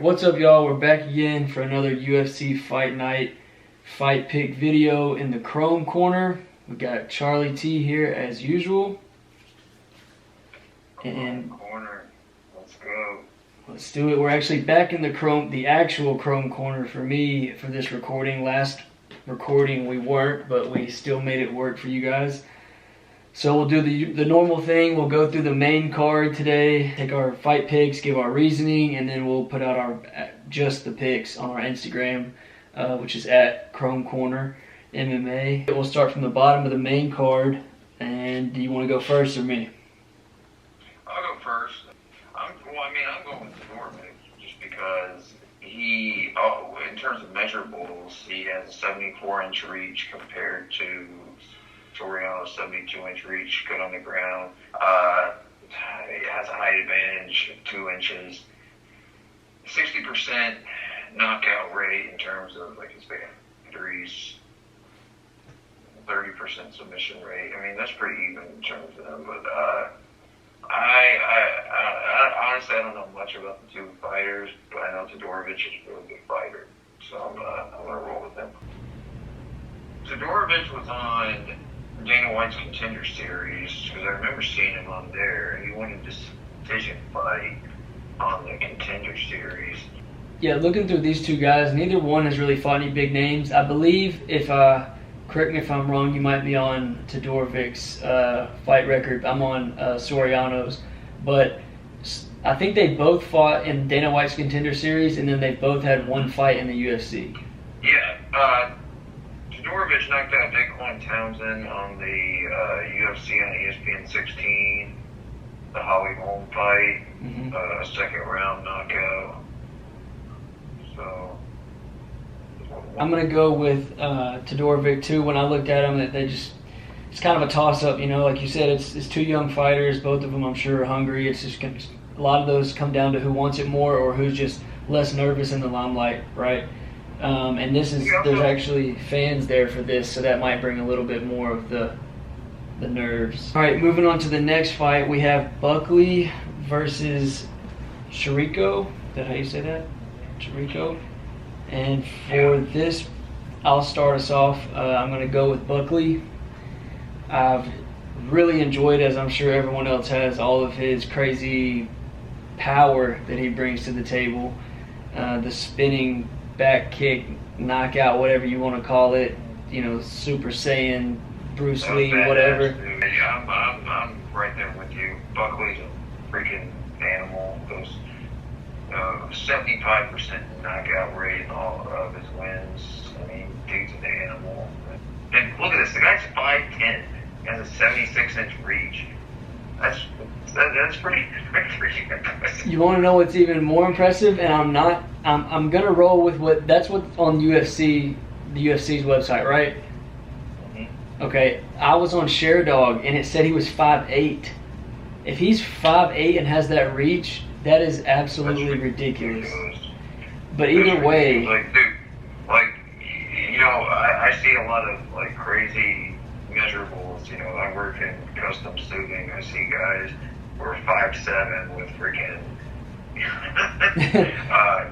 What's up, y'all? We're back again for another UFC Fight Night fight pick video in the Chrome corner. We got Charlie T here as usual. And corner. Let's go. Let's do it. We're actually back in the Chrome, the actual Chrome corner for me for this recording. Last recording we weren't, but we still made it work for you guys. So we'll do the normal thing. We'll go through the main card today, take our fight picks, give our reasoning, and then we'll put out our just the picks on our Instagram, which is at Chrome Corner MMA. We'll start from the bottom of the main card. And do you want to go first or me? I'll go first. I'm going with Norman just because he, in terms of measurables, he has a 74-inch reach compared to Soriano's 72-inch reach, good on the ground. He has a height advantage of 2 inches. 60% knockout rate in terms of like his victories. 30% submission rate. I mean, that's pretty even in terms of them. But I honestly don't know much about the two fighters, but I know Todorovic is a really good fighter, so I'm gonna roll with him. Todorovic was on Dana White's Contender Series, because I remember seeing him on there. He won a decision fight on the Contender Series. Yeah, looking through these two guys, neither one has really fought any big names. I believe, correct me if I'm wrong, you might be on Todorovic's fight record. I'm on Soriano's. But I think they both fought in Dana White's Contender Series, and then they both had one fight in the UFC. Yeah, Todorovic knocked out Daquan Townsend on the UFC on ESPN 16, the Holloway fight, second round knockout. So I'm gonna go with Todorovic too. When I looked at them, it's kind of a toss-up, you know. Like you said, it's two young fighters. Both of them, I'm sure, are hungry. It's just a lot of those come down to who wants it more or who's just less nervous in the limelight, right? And there's actually fans there for this, so that might bring a little bit more of the nerves. All right, moving on to the next fight, we have Buckley versus Chirico. Is that how you say that? Chirico. And for this, I'll start us off. I'm going to go with Buckley. I've really enjoyed, as I'm sure everyone else has, all of his crazy power that he brings to the table. The spinning back kick, knockout, whatever you want to call it, you know, Super Saiyan, Bruce Lee, whatever. I'm right there with you. Buckley's a freaking animal. Those 75% knockout rate in all of his wins. I mean, dude's an animal. And look at this, the guy's 5'10", has a 76-inch reach. That's pretty impressive. You want to know what's even more impressive? And I'm gonna roll with what's on the UFC's website, right? Mm-hmm. Okay, I was on ShareDog and it said he was 5'8". If he's 5'8" and has that reach, that is absolutely ridiculous. But either way, like, dude, you know, I see a lot of like crazy measurables. You know, I work in custom suiting. I see guys who are 5'7" with freaking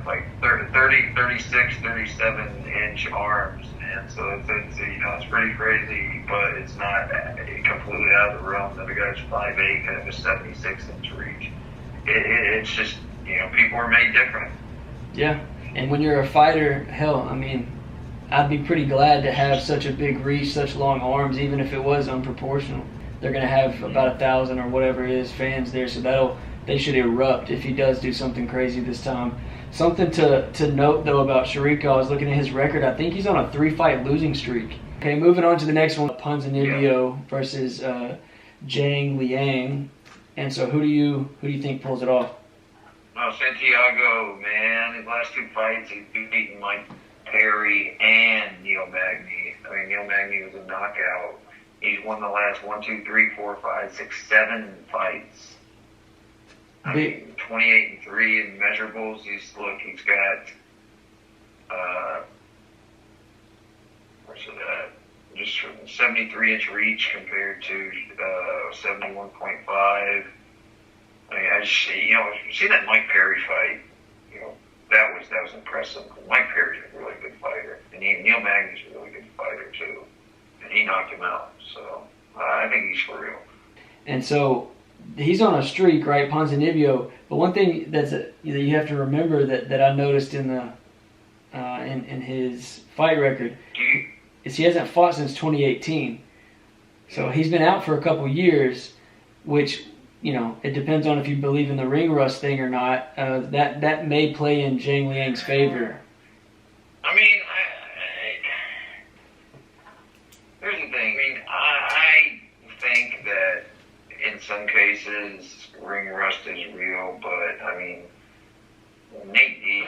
like 30, 36, 37-inch arms, and so it's you know, it's pretty crazy, but it's not completely out of the realm that a guy's 5'8" and have a 76-inch reach. It's just, you know, people are made different. Yeah, and when you're a fighter, hell, I mean, I'd be pretty glad to have such a big reach, such long arms, even if it was unproportional. They're going to have about 1,000 or whatever it is fans there, so they should erupt if he does do something crazy this time. Something to note, though, about Chirico, I was looking at his record. I think he's on a 3-fight losing streak. Okay, moving on to the next one, Ponzinibbio versus Zhang Liang. And so who do you think pulls it off? Well, Santiago, man, his last two fights, he's beaten Mike Perry and Neil Magny. I mean, Neil Magny was a knockout. He's won the last 1, 2, 3, 4, 5, 6, 7 fights. I mean, 28-3 in measurables. He's got where's it at? Just 73-inch reach compared to 71.5. I mean, you know, see that Mike Perry fight, you know, that was impressive. Mike Perry's a really good fighter, and Neil Magny's a really good fighter too, and he knocked him out. So I think he's for real. And so he's on a streak, right, Ponzinibbio. But one thing that you have to remember that I noticed in the in his fight record is he hasn't fought since 2018. So he's been out for a couple years, which, you know, it depends on if you believe in the ring rust thing or not. That may play in Zhang Liang's favor. I mean, here's the thing. I mean, I think that in some cases ring rust is real, but I mean, Nate Diaz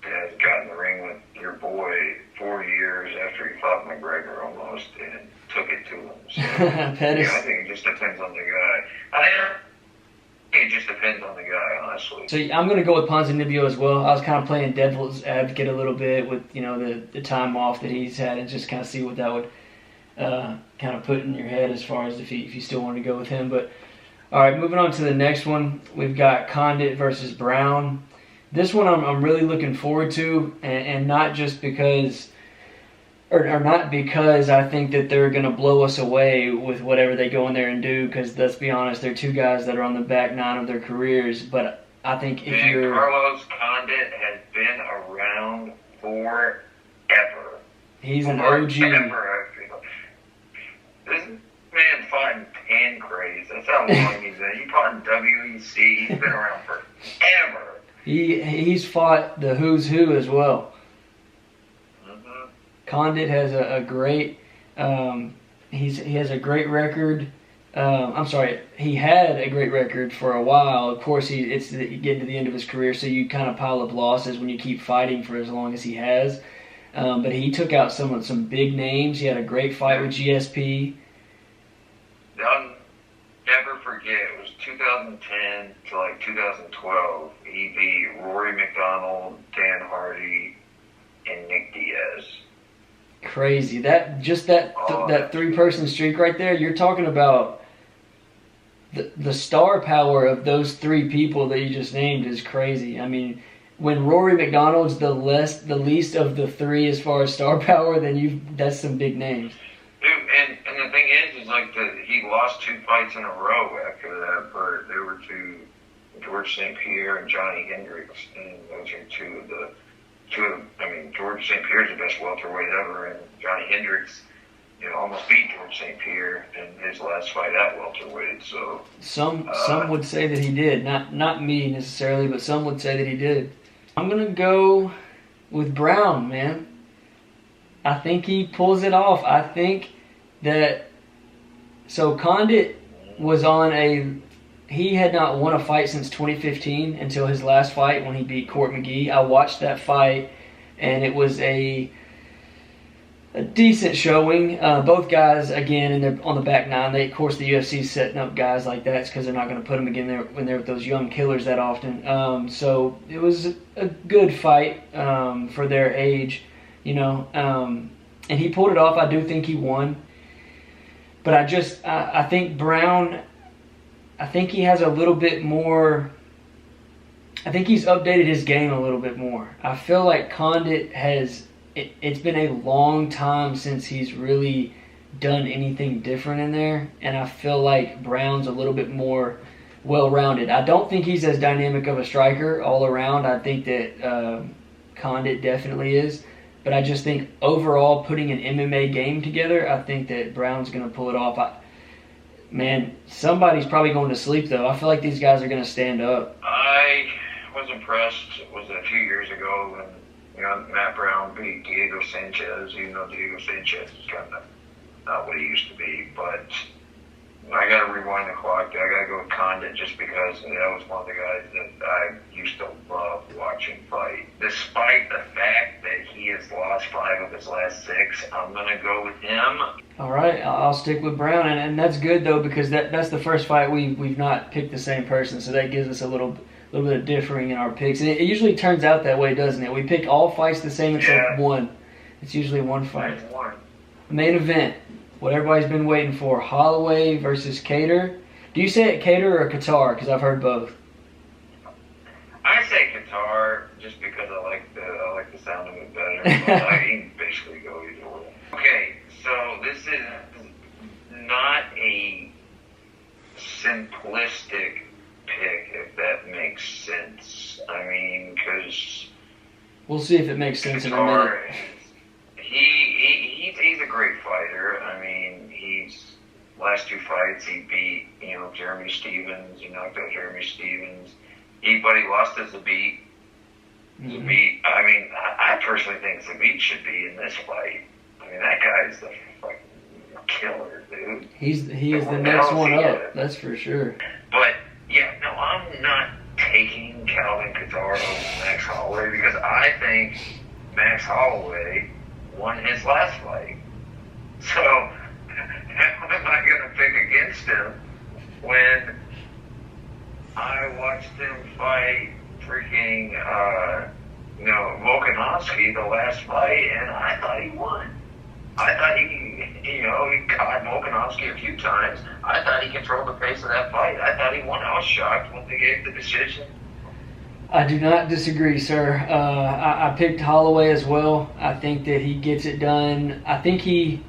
has got in the ring with your boy 4 years after he fought McGregor almost and took it to him. So, I think it just depends on the guy. I think it just depends on the guy, honestly. So I'm going to go with Ponzinibbio as well. I was kind of playing devil's advocate a little bit with, you know, the time off that he's had, and just kind of see what that would kind of put in your head as far as if you still want to go with him. But all right, moving on to the next one, we've got Condit versus Brown. This one I'm really looking forward to, and not just because, or not because I think that they're going to blow us away with whatever they go in there and do, because let's be honest, they're two guys that are on the back nine of their careers. But I think if you're... Carlos Condit has been around forever. He's an OG. This man fought in Pancrase. That's how long he's been. He fought in WEC. He's been around forever. He's fought the who's who as well. Mm-hmm. Condit has a great he has a great record. I'm sorry, he had a great record for a while. Of course, it's getting to the end of his career, so you kind of pile up losses when you keep fighting for as long as he has. But he took out some big names. He had a great fight with GSP. I'll never forget, it was 2010 to like 2012. He beat Rory McDonald, Dan Hardy, and Nick Diaz. Crazy. That 3-person streak right there, you're talking about the star power of those three people that you just named is crazy. I mean, when Rory McDonald's the least of the three as far as star power, then that's some big names. Dude, and the thing is like he lost 2 fights in a row after that, but there were two, George St. Pierre and Johnny Hendricks, and those are two of the, I mean, George St. Pierre's the best welterweight ever, and Johnny Hendricks, you know, almost beat George St. Pierre in his last fight at welterweight. So some would say that he did, not me necessarily, but some would say that he did. I'm gonna go with Brown, man. I think he pulls it off. I think that Condit was he had not won a fight since 2015 until his last fight when he beat Court McGee. I watched that fight, and it was a decent showing. Both guys, again, on the back nine. Of course, the UFC's setting up guys like that because they're not going to put them again when they're with those young killers that often. So it was a good fight for their age, you know. And he pulled it off. I do think he won. But I think Brown, I think he has a little bit more, I think he's updated his game a little bit more. I feel like Condit it's been a long time since he's really done anything different in there. And I feel like Brown's a little bit more well-rounded. I don't think he's as dynamic of a striker all around. I think that Condit definitely is. But I just think overall, putting an MMA game together, I think that Brown's going to pull it off. Man, somebody's probably going to sleep, though. I feel like these guys are going to stand up. I was impressed. Was a few years ago when, you know, Matt Brown beat Diego Sanchez, even though Diego Sanchez is kind of not what he used to be. But I got to rewind the clock. I got to go with Condit just because that was one of the guys that I used to love watching fight. Despite the fact that he has lost 5 of his last 6, I'm going to go with him. All right, I'll stick with Brown, and that's good though because that's the first fight we've not picked the same person, so that gives us a little bit of differing in our picks. And it usually turns out that way, doesn't it? We pick all fights the same except one. It's usually one fight. Main event. What everybody's been waiting for, Holloway versus Kattar. Do you say it Kattar or Kattar? Because I've heard both. I say Kattar just because I like the He can basically go either way. Okay, so this is not a simplistic pick, if that makes sense. I mean, because we'll see if it makes sense in a minute. He's a great fighter. I mean, last 2 fights he beat, Jeremy Stevens. He knocked out Jeremy Stevens. But he lost to Zabit. Mm-hmm. Zabit. I mean, I personally think Zabit should be in this fight. I mean, that guy's the fucking killer, dude. He is the next one up. That's for sure. But yeah, no, I'm not taking Calvin Kattar over Max Holloway because I think Max Holloway won his last fight. So how am I going to pick against him when I watched him fight freaking Volkanovski the last fight, and I thought he won. I thought he caught Volkanovski a few times. I thought he controlled the pace of that fight. I thought he won. I was shocked when they gave the decision. I do not disagree, sir. I picked Holloway as well. I think that he gets it done. I think he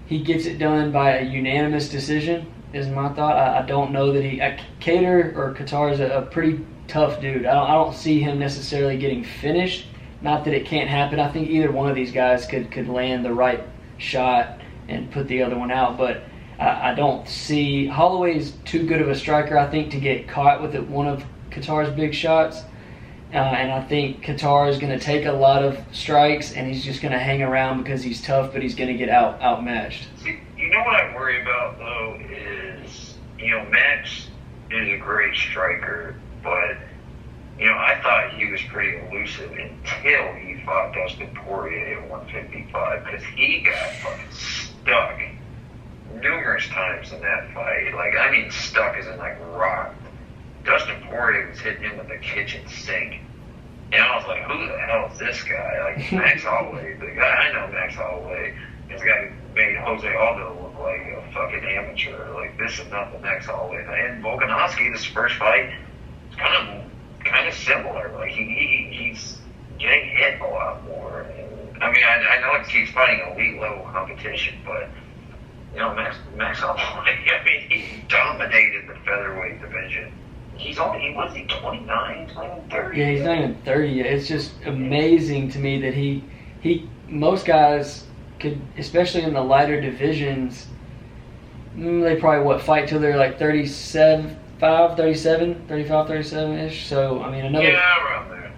gets it done by a unanimous decision, is my thought. I don't know that Kattar is a pretty tough dude. I don't see him necessarily getting finished. Not that it can't happen. I think either one of these guys could land the right shot and put the other one out. But I don't see Holloway's too good of a striker, I think, to get caught with one of Kattar's big shots. And I think Kattar is going to take a lot of strikes, and he's just going to hang around because he's tough, but he's going to get outmatched. See, you know what I worry about, though, is, Max is a great striker, but, I thought he was pretty elusive until he fought Dustin Poirier at 155, because he got fucking stuck numerous times in that fight. Stuck as in, rocked. Dustin Poirier was hitting him with the kitchen sink. And I was like, who the hell is this guy? Max Holloway. The guy, I know Max Holloway. This guy made Jose Aldo look like a fucking amateur. This is not the Max Holloway. And Volkanovski, this first fight, is kind of similar. He's getting hit a lot more. And, I know he's fighting elite level competition, but Max Holloway, he dominated the featherweight division. He's 29, he's not even 30. Yeah, he's not even 30 yet. It's just amazing to me that most guys could, especially in the lighter divisions, they probably fight till they're 37, 37-ish. So,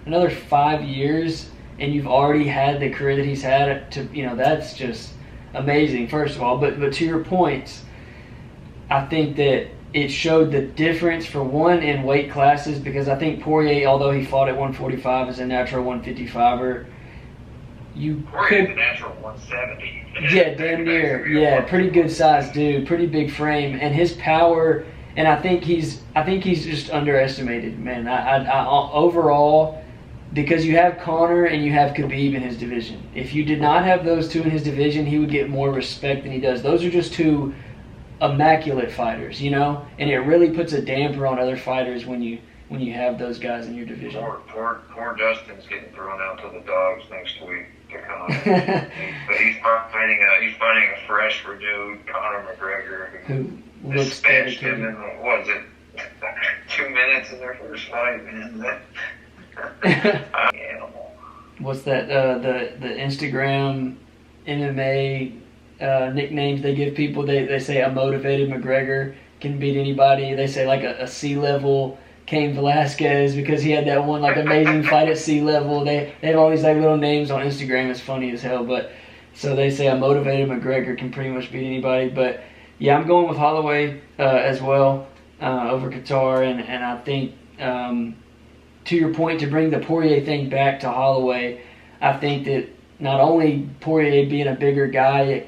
another 5 years, and you've already had the career that he's had. That's just amazing, first of all. But to your points, I think that it showed the difference, for one, in weight classes, because I think Poirier, although he fought at 145, is a natural 155er. Poirier's a natural 170. Yeah, damn near. Yeah, pretty good sized dude, pretty big frame, and his power. And I think he's just underestimated, man. I overall, because you have Conor and you have Khabib in his division. If you did not have those two in his division, he would get more respect than he does. Those are just two immaculate fighters, and it really puts a damper on other fighters when you have those guys in your division. Poor Dustin's getting thrown out to the dogs next week to Conor. But he's fighting a fresh, renewed Conor McGregor who looks dispatched him in 2 minutes in their first fight, man. Animal. What's that? The Instagram MMA nicknames they give people. They say a motivated McGregor can beat anybody. They say a C-level Cain Velasquez because he had that one amazing fight at C-level. They have all these little names on Instagram. It's funny as hell. But so they say a motivated McGregor can pretty much beat anybody. But yeah, I'm going with Holloway as well over Kattar, and I think to your point, to bring the Poirier thing back to Holloway, I think that not only Poirier being a bigger guy,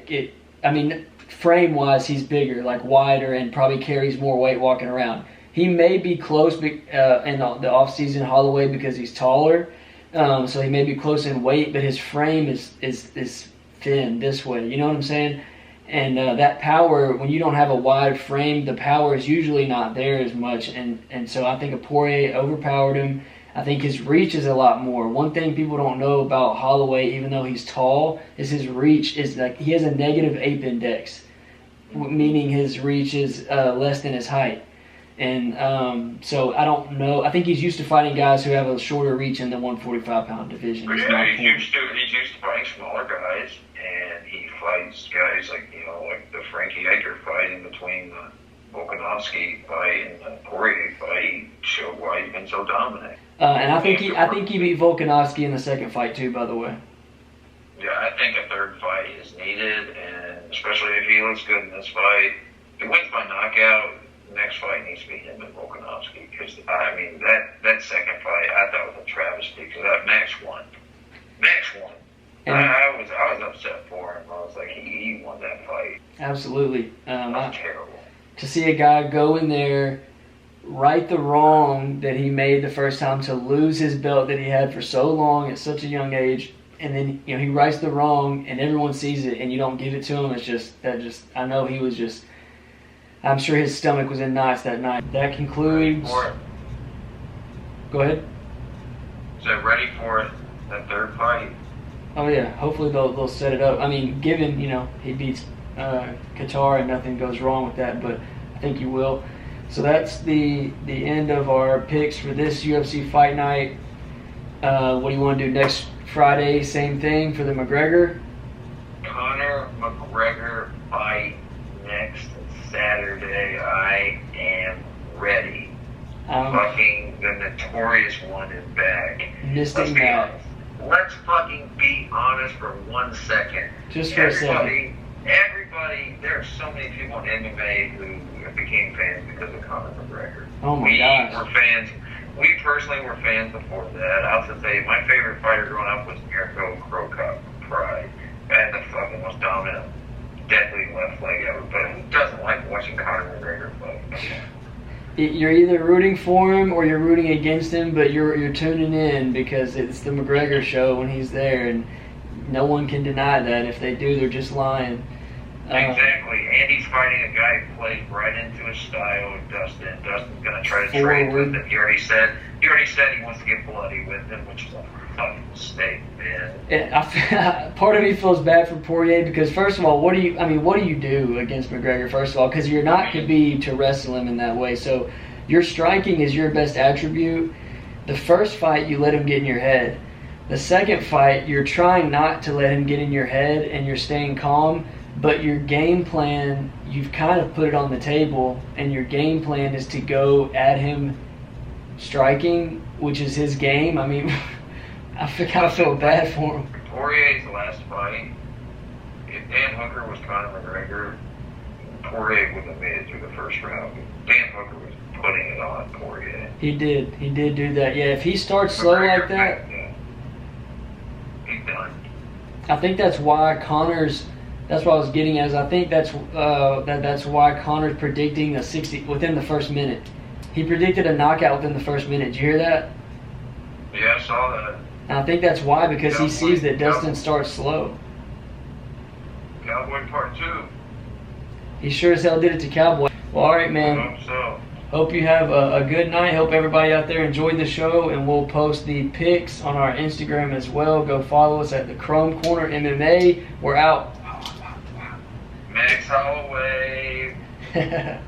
frame-wise, he's bigger, wider, and probably carries more weight walking around. He may be close in the off-season Holloway because he's taller, so he may be close in weight, but his frame is thin this way. You know what I'm saying? And that power, when you don't have a wide frame, the power is usually not there as much. And so I think Poirier overpowered him. I think his reach is a lot more. One thing people don't know about Holloway, even though he's tall, is his reach is like he has a negative ape index, meaning his reach is less than his height. And so I don't know. I think he's used to fighting guys who have a shorter reach in the 145-pound division. Yeah, he's used to fighting smaller guys, and he fights guys like the Frankie Edgar fight in between the Volkanovski fight and the Poirier fight. He showed why he's been so dominant. And I think he beat Volkanovski in the second fight too. By the way. Yeah, I think a third fight is needed, and especially if he looks good in this fight. If he wins by knockout, the next fight needs to be him and Volkanovski. Because that second fight I thought was a travesty because that Max won. I was upset for him. I was like, he won that fight. Absolutely. That was terrible. To see a guy go in there, right the wrong that he made the first time, to lose his belt that he had for so long at such a young age, and then he rights the wrong and everyone sees it and you don't give it to him. It's I know he was just. I'm sure his stomach was in knots that night. That concludes. Go ahead. Is that ready for it? That third fight? Oh yeah, hopefully they'll set it up. I mean, given he beats Kattar and nothing goes wrong with that, but I think he will. So that's the end of our picks for this UFC fight night. What do you want to do next Friday? Same thing for the McGregor. Conor McGregor fight next Saturday. I am ready. Fucking the Notorious one is back. Missing out. Let's fucking be honest for 1 second. Just for a second. Everybody, there are so many people in MMA who became fans because of Conor McGregor. Oh my gosh. We were fans. We personally were fans before that. I'll have to say, my favorite fighter growing up was Mirko Crow Cup Pride. And the fucking most dominant, deadly left leg ever. But who doesn't like watching Conor McGregor fight? You're either rooting for him or you're rooting against him, but you're tuning in because it's the McGregor show when he's there, and no one can deny that. If they do, they're just lying. Exactly. And he's fighting a guy who plays right into his style, Dustin. Dustin's going to try to trade with him. He already said he wants to get bloody with him, which is a fucking mistake, man. Part of me feels bad for Poirier because, first of all, what do you do against McGregor? First of all, because you're not Khabib to wrestle him in that way. So your striking is your best attribute. The first fight, you let him get in your head. The second fight, you're trying not to let him get in your head and you're staying calm. But your game plan, you've kind of put it on the table, and your game plan is to go at him striking, which is his game. I mean, I kind of feel bad for him. Poirier's last fight, if Dan Hooker was Conor McGregor, Poirier would have made it through the first round. Dan Hooker was putting it on Poirier. He did do that. Yeah, if he starts slow like that, he's done. I think that's why Conor's. That's what I was getting at. I think that's why Conor's predicting a 60 within the first minute. He predicted a knockout within the first minute. Did you hear that? Yeah, I saw that. And I think that's why, because he sees that Dustin starts slow. Cowboy Part 2. He sure as hell did it to Cowboy. Well, all right, man. I hope so. Hope you have a good night. Hope everybody out there enjoyed the show, and we'll post the pics on our Instagram as well. Go follow us at the Chrome Corner MMA. We're out. Max Holloway.